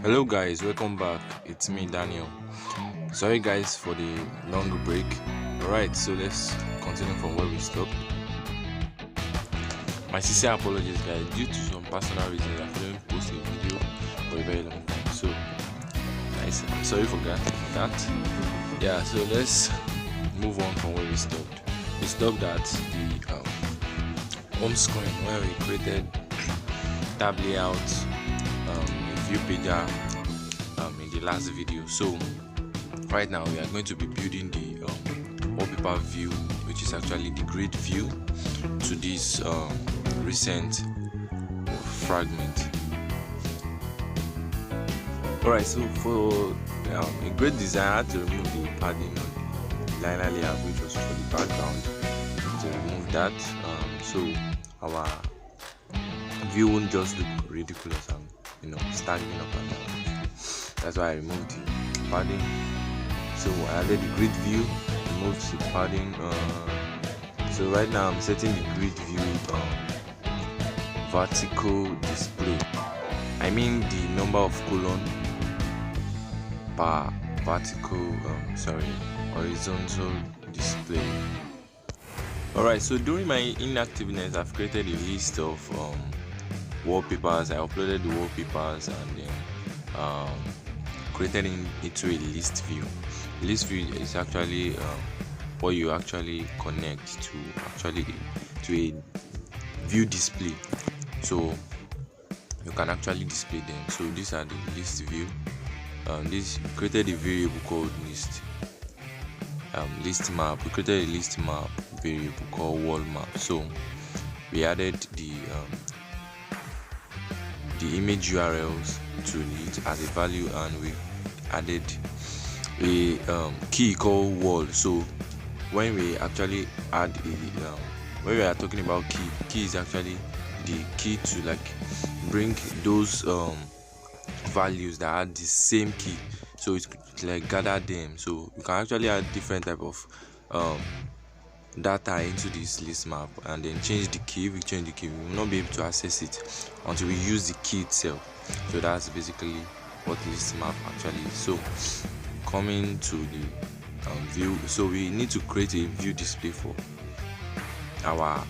Hello guys, welcome back. It's me Daniel. Sorry guys for the long break. Alright, so let's continue from where we stopped. My sincere apologies guys, due to some personal reasons I couldn't post a video for a very long time. So guys, I'm sorry for that. Yeah, so let's move on from where we stopped. We stopped at the home screen where we created tab layout, view pager in the last video. So right now we are going to be building the wallpaper view, which is actually the grid view to this recent fragment. Alright, so for a great design, I had to remove the padding on the liner layout, which was for the background. To remove that, so our view won't just look ridiculous and standing up and down. That's why I removed the padding. So I added the grid view, removed the padding. So right now I'm setting the grid view vertical display. I mean the number of column per vertical horizontal display. Alright, so during my inactiveness I've created a list of wallpapers. I uploaded the wallpapers and then created into a list view. List view is actually what you actually connect to a view display, so you can actually display them. So these are the list view. This created a variable called list map. We created a list map variable called wall map. So we added the image URLs to it as a value, and we added a key called wall. So when we actually add when we are talking about key is actually the key to bring those values that are the same key, so it's like gather them. So you can actually add different type of data into this list map and then change the key. If we change the key, we will not be able to access it until we use the key itself. So that's basically what list map actually is. So coming to the view, so we need to create a view display for our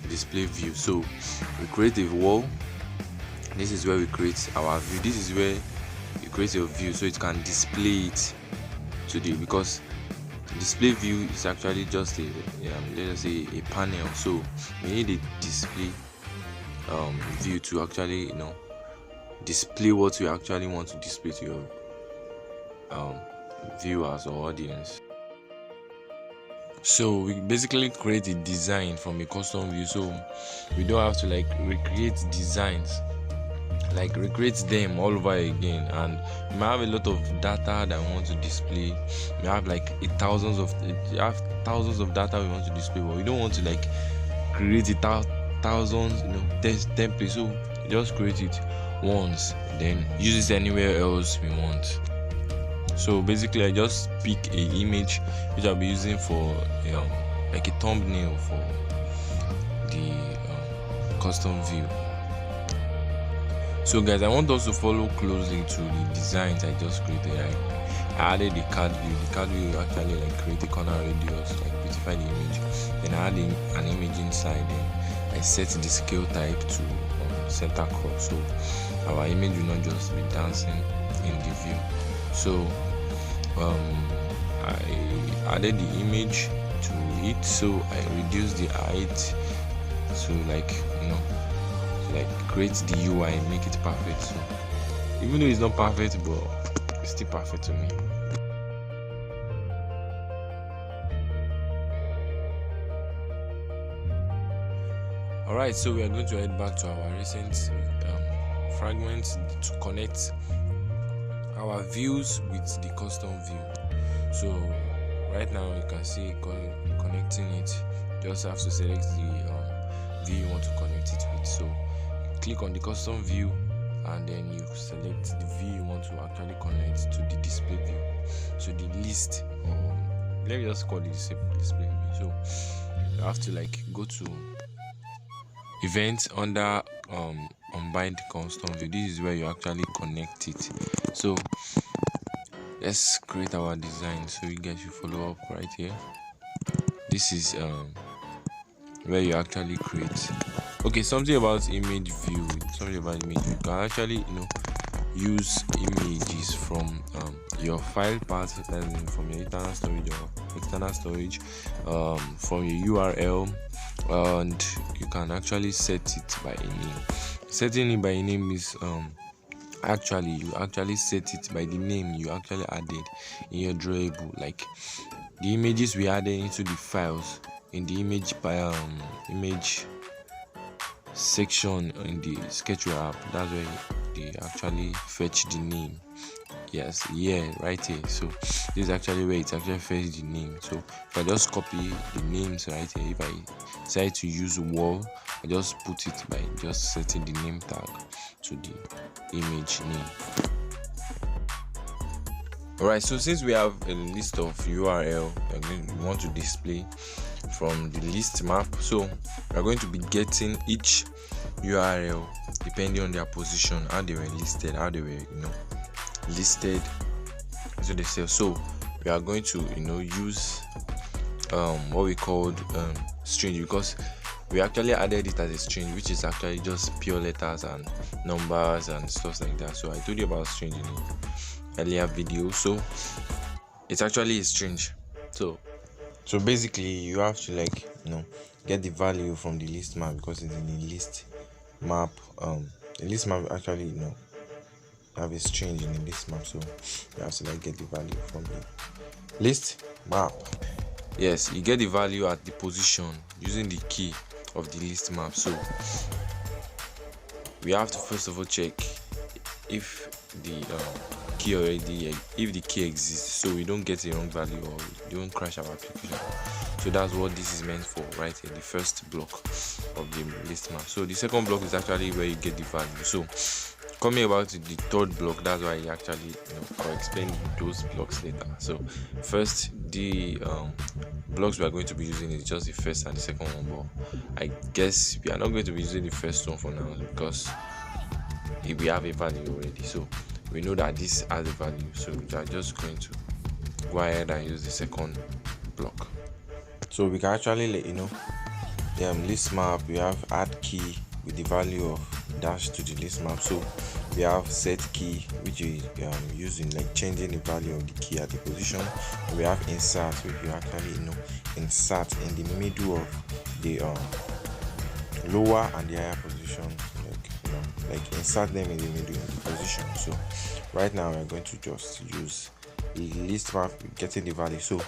display view. So we create a wall. This is where we create our view. This is where you create your view so it can display it to the, because display view is actually just a let us say a panel. So we need a display view to actually display what we actually want to display to your viewers or audience. So we basically create a design from a custom view, so we don't have to recreate designs, recreate them all over again. And we might have a lot of data that we want to display. We have thousands of data we want to display, but we don't want to create thousands templates. So just create it once, then use it anywhere else we want. So basically I just pick a image which I'll be using for a thumbnail for the custom view. So guys, I want us to follow closely to the designs I just created. I added the card view. The card view actually create a corner radius, beautify the image. Then I add an image inside. Then I set the scale type to center crop, so our image will not just be dancing in the view. So I added the image to it, so I reduced the height to create the UI and make it perfect. So even though it's not perfect, but it's still perfect to me. Alright, so we are going to head back to our recent fragments to connect our views with the custom view. So right now you can see connecting it. You just have to select the view you want to connect it with. So click on the custom view and then you select the view you want to actually connect to the display view. So the list, or let me just call it display view. So you have to go to events under unbind the custom view. This is where you actually connect it. So let's create our design. So you guys should follow up right here. This is where you actually create. Okay, something about image view. You can actually use images from your file path, from your internal storage or external storage, from your URL, and you can actually set it by a name. Setting it by a name is you actually set it by the name you actually added in your drawable, like the images we added into the files in the image section in the sketchware app. That's where they actually fetch the name. Yes, yeah, right here. So this is actually where it actually fetch the name. So if I just copy the names right here, if I decide to use wall, I just put it by just setting the name tag to the image name. Alright, so since we have a list of URL we want to display from the list map, so we are going to be getting each URL depending on their position, how they were listed, listed into the cell. So we are going to use what we called string, because we actually added it as a string, which is actually just pure letters and numbers and stuff like that. So I told you about string in the earlier video. So it's actually a string. So basically you have to get the value from the list map, because it's in the list map. The list map actually have a string in the list map, so you have to get the value from the list map. Yes, you get the value at the position using the key of the list map. So we have to first of all check if the key exists, so we don't get a wrong value or we don't crash our application. So that's what this is meant for right here, the first block of the list map. So the second block is actually where you get the value. So coming about to the third block, that's why I actually I'll explain those blocks later. So first, the blocks we are going to be using is just the first and the second one, but I guess we are not going to be using the first one for now, because we have a value already. So we know that this has a value, so we are just going to go ahead and use the second block. So we can actually list map, we have add key with the value of dash to the list map. So we have set key, which is using changing the value of the key at the position. We have insert, which you actually insert in the middle of the lower and the higher position, insert them in the middle of the position. So right now we're going to just use the list map, getting the value. So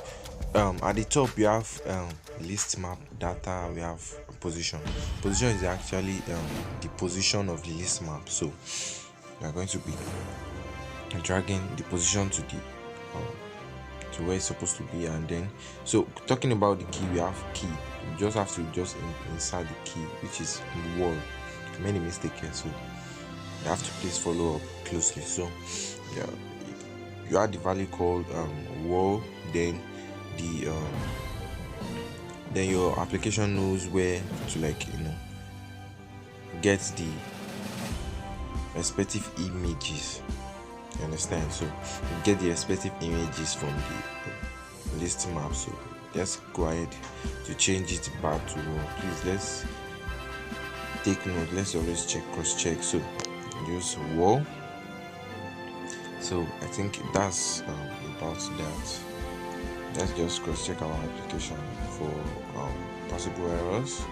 at the top we have list map data, we have position. Position is actually the position of the list map. So we are going to be dragging the position to the to where it's supposed to be. And then, so talking about the key, we have key. You just have to insert the key, which is wall. I made a mistake here, so you have to please follow up closely. So yeah, you add the value called wall, then then your application knows where to get the respective images. You understand? So you get the respective images from the list map. So let's go ahead to change it back to wall. Please, let's take note, let's always cross check. So use wall. So I think that's about that. Let's just cross check our application for possible errors.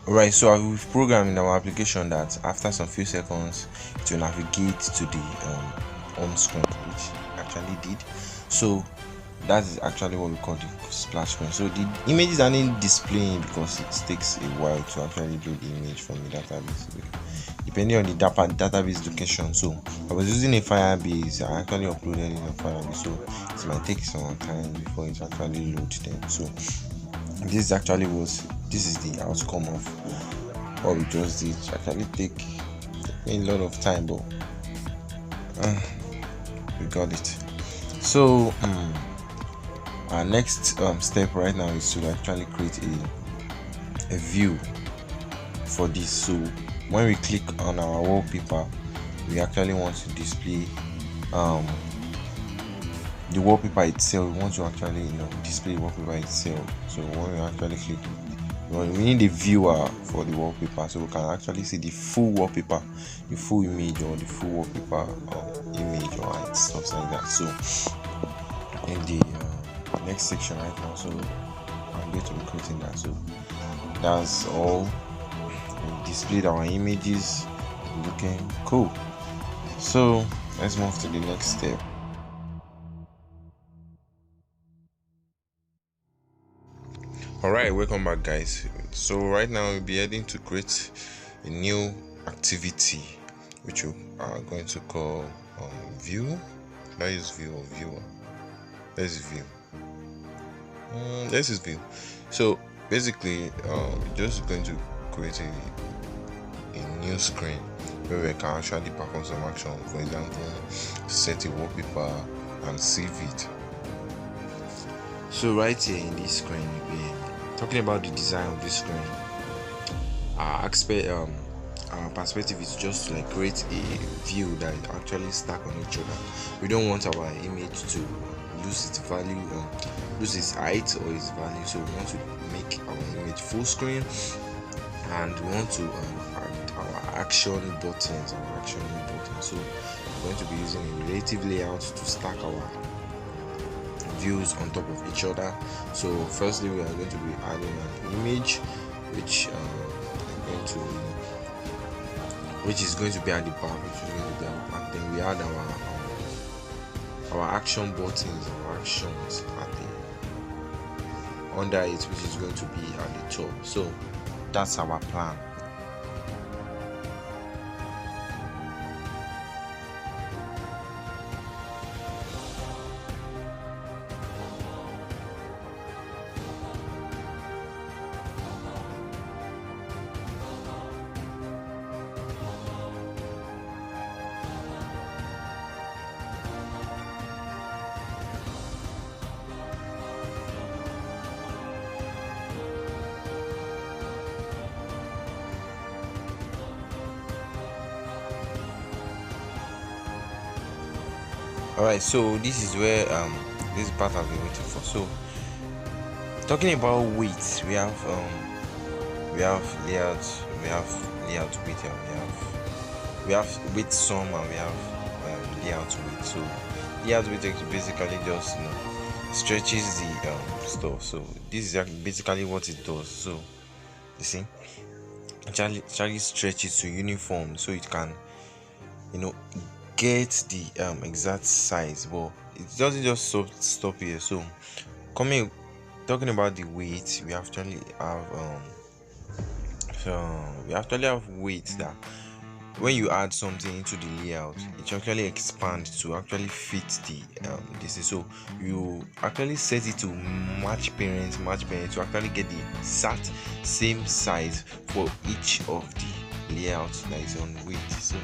Alright, so I've programmed in our application that after some few seconds it will navigate to the home screen, which actually did. So that is actually what we call the splash screen. So the images are not displaying because it takes a while to actually do the image from the database, depending on the database location. So I was using a Firebase. I actually uploaded it on Firebase, so it might take some time before it actually loads them. So this is the outcome of what we just did. It actually take a lot of time, but we got it. So our next step right now is to actually create a view for this. So when we click on our wallpaper, we actually want to display the wallpaper itself. We want to actually display the wallpaper itself. So when we actually click, we need a viewer for the wallpaper, so we can actually see the full wallpaper, the full image, or the full wallpaper image, or stuff like that. So in the next section right now, so I'm going to be creating that. So that's all. We displayed our images, looking cool. So let's move to the next step. Alright, welcome back, guys. So right now we'll be heading to create a new activity which we are going to call view. That is view or viewer. Let's view. This is view. So basically just going to create a new screen where we can actually perform some action. For example, set a wallpaper and save it. So right here in this screen, we'll be talking about the design of this screen. Our perspective is just to create a view that is actually stack on each other. We don't want our image to lose its value, lose its height or its value. So we want to make our image full screen, and we want to add our action buttons. So we're going to be using a relative layout to stack our views on top of each other. So firstly, we are going to be adding an image which is going to be at the back, then we add our action buttons, our actions at the under it, which is going to be at the top. So that's our plan. Alright, so this is where this part I've been waiting for. So talking about weight, we have layouts, we have layout weight, and we have weight sum, and we have layout weight. So layout weight basically just stretches the stuff. So this is basically what it does. So you see, actually stretches to uniform, so it can get the exact size, but it doesn't just stop here. So talking about the weight, we actually have weights that when you add something into the layout, it actually expands to actually fit the this is. So you actually set it to match parents to actually get the exact same size for each of the layouts that is on weight. So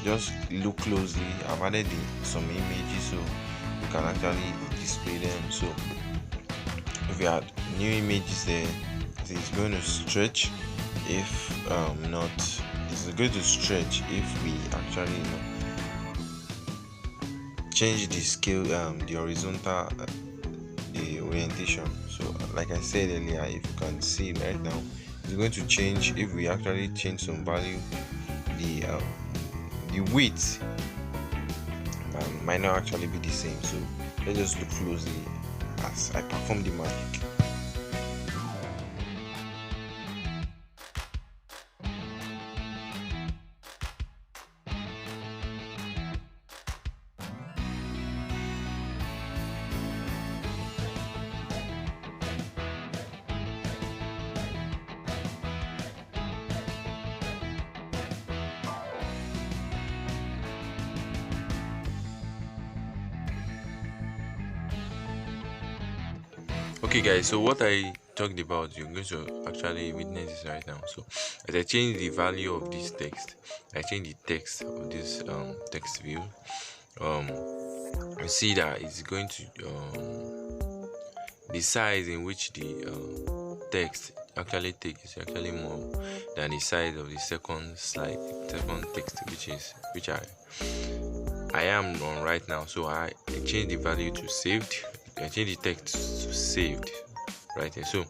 just look closely. I've added some images so you can actually display them. So if you add new images there, it's going to stretch. If not, it's going to stretch if we actually change the scale, the horizontal, the orientation. So like I said earlier, if you can see right now, it's going to change if we actually change some value. The width might not actually be the same. So let's just look closely as I perform the magic. Okay, guys, so what I talked about, you're going to actually witness this right now. So as I change the value of this text, I change the text of this text view. You see that it's going to the size in which the text actually takes is actually more than the size of the second text, which I am on right now. So I change the value to saved. I change the text to saved right here. So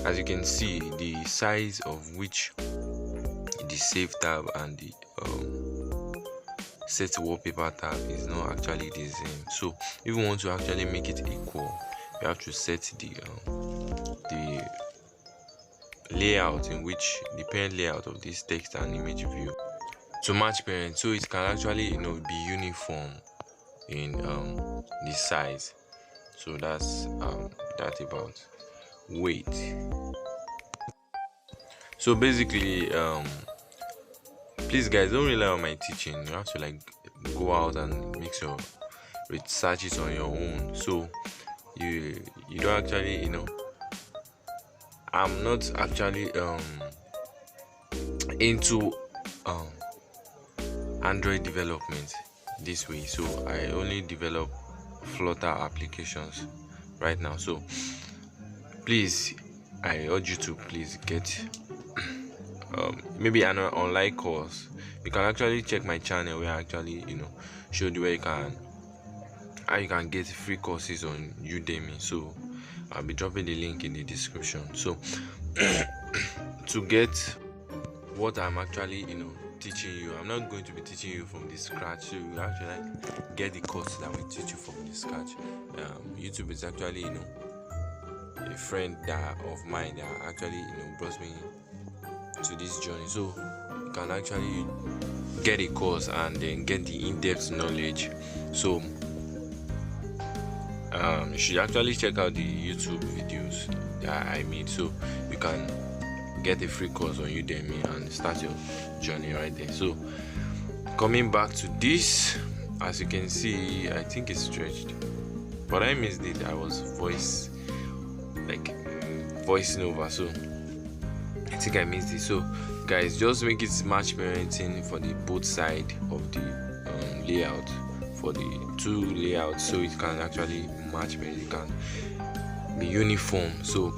as you can see, the size of which the save tab and the set wallpaper tab is not actually the same. So if you want to actually make it equal, you have to set the layout in which the parent layout of this text and image view to match parent, so it can actually be uniform in the size. So that's that about weight. So basically, please guys, don't rely on my teaching. You have to like go out and make your researches on your own. So you don't actually I'm not actually into Android development this way, so I only develop Flutter applications right now. So please, I urge you to please get maybe an online course. You can actually check my channel where I actually showed you where how you can get free courses on Udemy. So I'll be dropping the link in the description. So to get what I'm actually teaching you, I'm not going to be teaching you from the scratch. So you actually like get the course that will teach you from the scratch. YouTube is actually a friend of mine that actually brought me to this journey. So you can actually get a course and then get the in-depth knowledge. So you should actually check out the YouTube videos that I made, so you can get a free course on Udemy and start your journey right there. So coming back to this, as you can see, I think it's stretched, but I missed it. I was voicing over, so I think I missed it. So guys, just make it match parenting for the both side of the layout, for the two layouts, so it can actually match parent. It can be uniform. So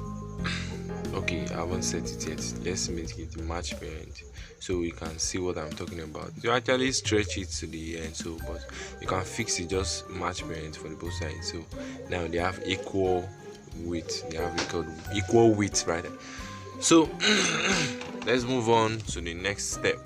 okay, I haven't set it yet. Let's make it match parent so we can see what I'm talking about. You actually stretch it to the end, so but you can fix it, just match parent for the both sides. So now they have equal width, equal width, right? So let's move on to the next step.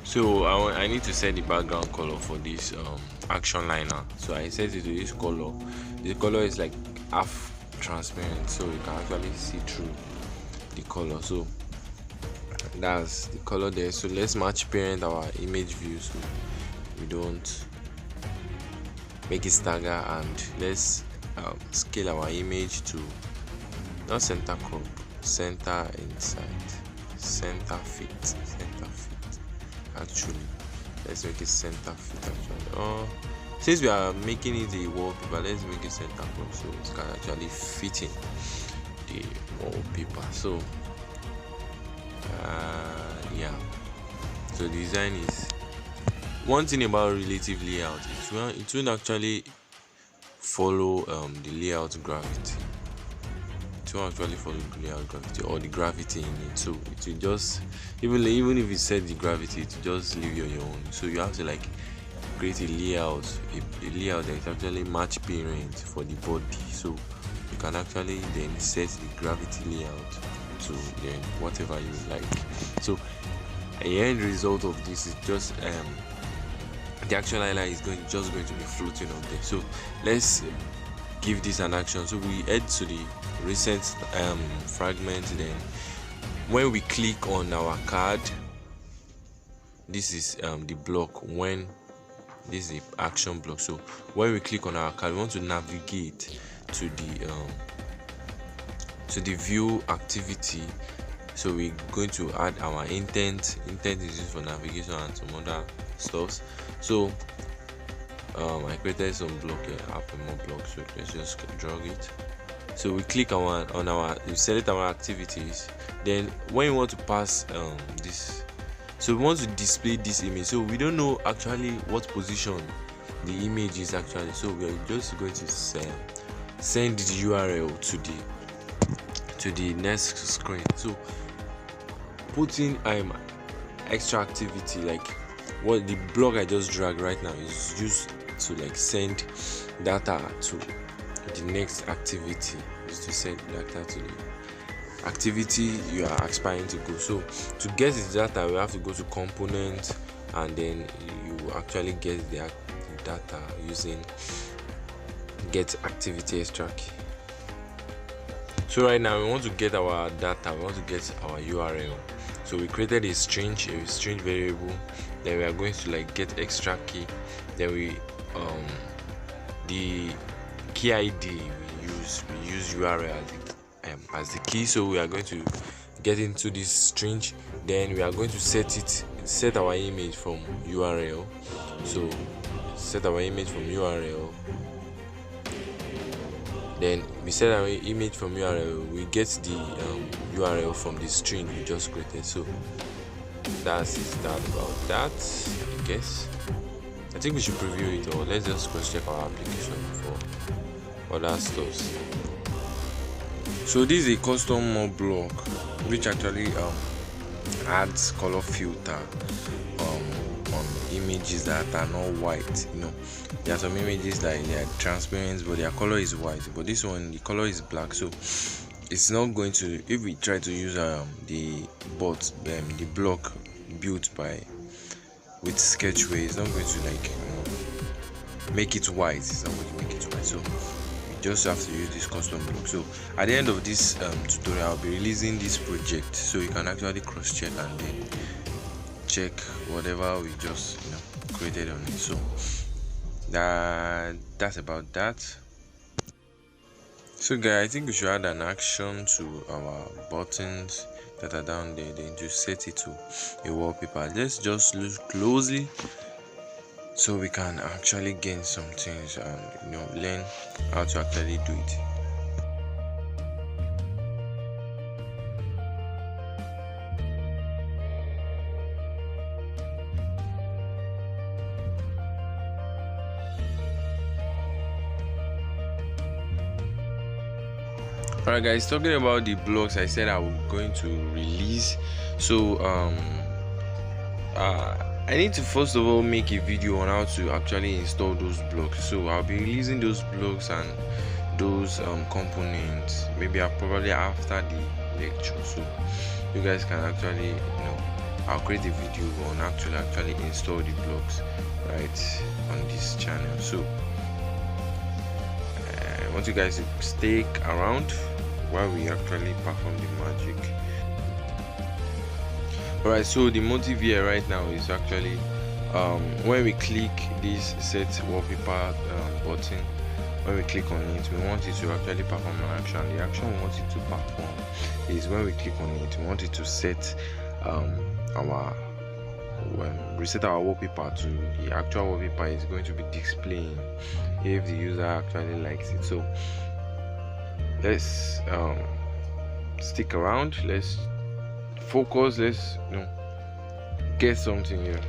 So I need to set the background color for this action liner. So I set it to this color. The color is like half transparent, so you can actually see through the color. So that's the color there. So let's match parent our image view so we don't make it stagger, and let's scale our image to not center crop, center inside, center fit. Actually, let's make it center fit actually. Since we are making it a wallpaper, let's make it center crop so it can actually fit in the wallpaper. So yeah, so the design is one thing about relative layout. It won't actually follow the layout gravity. It won't actually follow the layout gravity or the gravity in it. So it will just, even if you set the gravity, it will just leave you on your own. So you have to like create a layout that is actually match parent for the body. So you can actually then set the gravity layout to then whatever you like. So the end result of this is just the actual highlight is just going to be floating up there. So let's give this an action. So we head to the recent fragment. Then when we click on our card, this is the block. When this is the action block, so when we click on our card, we want to navigate to to the view activity. So we're going to add our intent is used for navigation and some other stuffs. So I created some block here, I have more blocks, so let's just drag it. So we click we select our activities. Then when you want to pass this, so we want to display this image, so we don't know actually what position the image is actually, so we are just going to send the URL to the next screen. So putting extra activity, like what the block I just dragged right now is used to like send data to the next activity, is to send data to the activity you are aspiring to go. So to get the data, we have to go to component, and then you actually get the data using get activity extra key. So right now we want to get our data, we want to get our URL. So we created a string variable, then we are going to like get extra key, then we the key ID we use URL as the key. So we are going to get into this string, then we are going to set our image from URL. So set our image from URL, then we set our image from URL, we get the URL from the string we just created. So that's that about that, I guess. I think we should preview it, or let's just cross check our application for other stuff. So this is a custom mod block which actually adds color filter on images that are not white. There are some images that they are transparent but their color is white, but this one the color is black, so it's not going to, if we try to use the block built with sketchware, it's not going to like make it white. It's not going to make it white, so we just have to use this custom block. So at the end of this tutorial, I'll be releasing this project, so you can actually cross check and then check whatever we just created on it. So that's about that. So guys, I think we should add an action to our buttons that are down there, then to set it to a wallpaper. Let's just look closely so we can actually gain some things and learn how to actually do it. Alright guys, talking about the blocks I said I was going to release. So I need to first of all make a video on how to actually install those blocks. So I'll be releasing those blocks and those components maybe probably after the lecture, so you guys can actually I'll create a video on actually install the blocks right on this channel. So I want you guys to stick around while we actually perform the magic. Alright, so the motive here right now is actually when we click this set wallpaper button, when we click on it, we want it to actually perform an action. The action we want it to perform is when we click on it, we want it to set reset our wallpaper to the actual wallpaper is going to be displaying if the user actually likes it. So let's stick around, let's focus, let's get something here.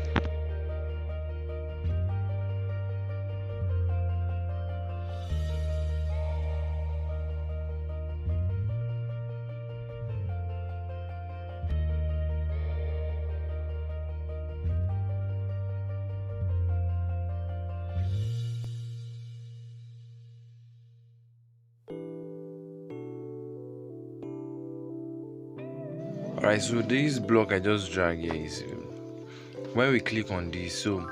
Alright, so this block I just dragged here is when we click on this, so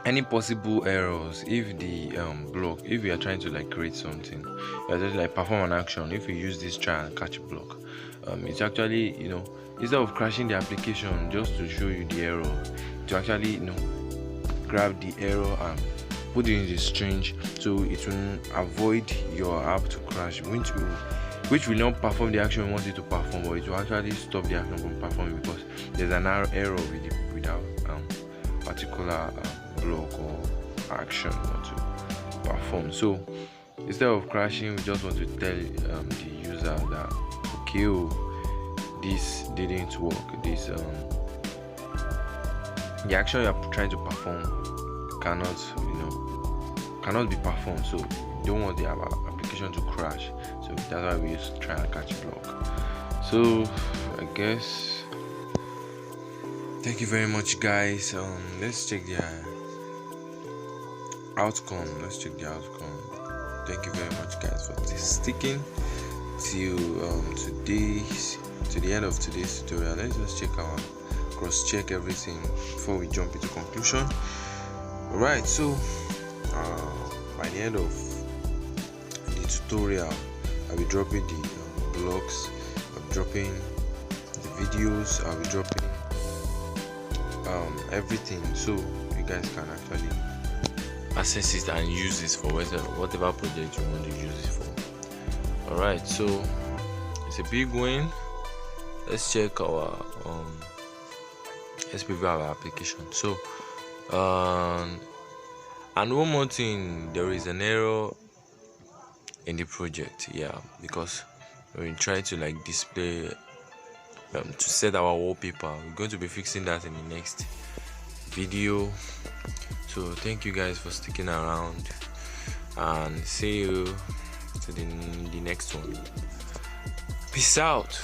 any possible errors if the block, if we are trying to like create something, we are just like perform an action, if we use this try and catch block, it's actually instead of crashing the application just to show you the error, to actually grab the error and put it in the string, so it will avoid your app to crash, which will which will not perform the action we want it to perform, but it will actually stop the action from performing because there's an error with that particular block or action we want to perform. So instead of crashing, we just want to tell the user that okay, this didn't work. This the action you are trying to perform cannot be performed. So you don't want the application to crash. So that's why we use try and catch block. So I guess thank you very much, guys. Let's check the outcome. Thank you very much, guys, for sticking till to the end of today's tutorial. Let's just cross-check everything before we jump into conclusion. Alright, so by the end of the tutorial, I'll be dropping the blogs, I'll be dropping the videos, I'll be dropping everything, so you guys can actually access it and use this for whatever project you want to use it for. Alright, so it's a big win. Let's check our let's preview our application. So and one more thing, there is an error in the project, because when we try to display to set our wallpaper, we're going to be fixing that in the next video. So thank you guys for sticking around, and see you to the next one. Peace out.